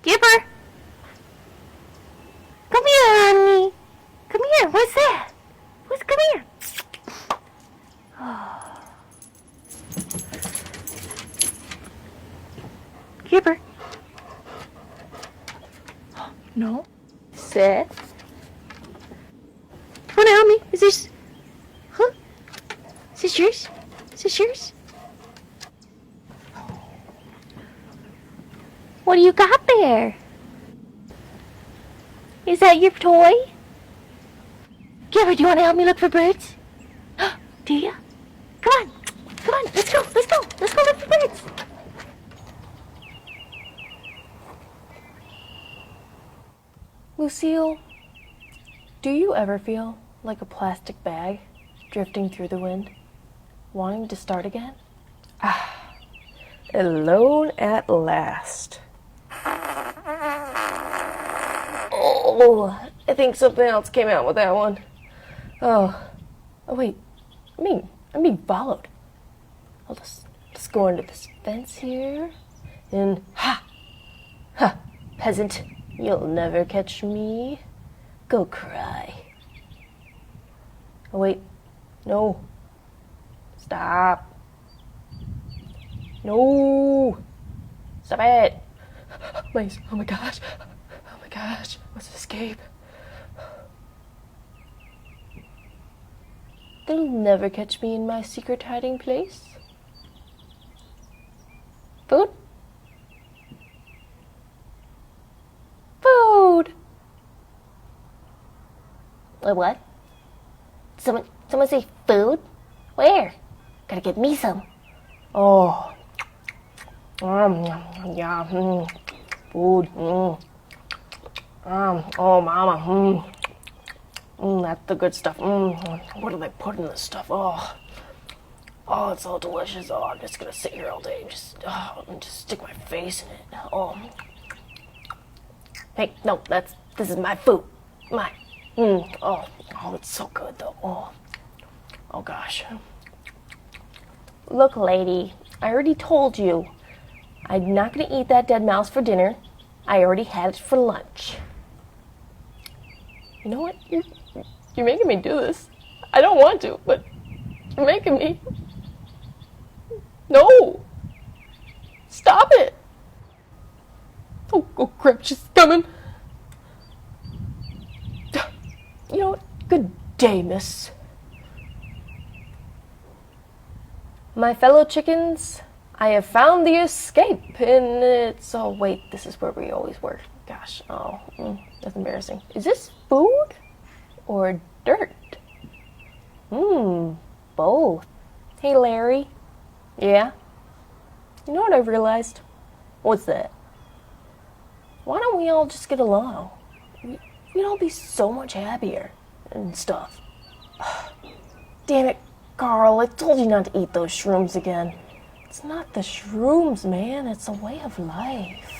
Gipper! Come here, honey. Come here. What's that? Come here. Oh. Gipper. No. Sit. Come on, help me. Is this... Huh? Is this yours? Is this yours? What do you got there? Is that your toy? Gipper, do you want to help me look for birds? Do you? Come on. Come on. Let's go. Let's go. Let's go look for birds. Lucille, do you ever feel like a plastic bag drifting through the wind, wanting to start again? Alone at last. Oh, I think something else came out with that one. Oh wait, I'm being followed. I'll just go under this fence here, and ha, peasant, you'll never catch me. Go cry. Oh wait, no, stop. No, stop it. Please. Oh my gosh, let's escape. They'll never catch me in my secret hiding place. Food? Food! Wait, what? Someone say food? Where? Gotta get me some. Oh. Yeah. Food. Oh, mama. That's the good stuff. What do they put in this stuff? Oh, it's all delicious. Oh, I'm just gonna sit here all day and just stick my face in it. Oh. Hey, no, this is my food. Mine. Oh, it's so good though. Oh gosh. Look, lady, I already told you. I'm not gonna eat that dead mouse for dinner. I already had it for lunch. You know what? You're making me do this. I don't want to, but you're making me. No! Stop it! Oh crap, she's coming. You know what? Good day, miss. My fellow chickens, I have found the escape, and it's... Oh, wait, this is where we always were. Gosh, that's embarrassing. Is this food or dirt? Both. Hey, Larry. Yeah? You know what I've realized? What's that? Why don't we all just get along? We'd all be so much happier and stuff. Damn it, Carl, I told you not to eat those shrooms again. It's not the shrooms, man. It's a way of life.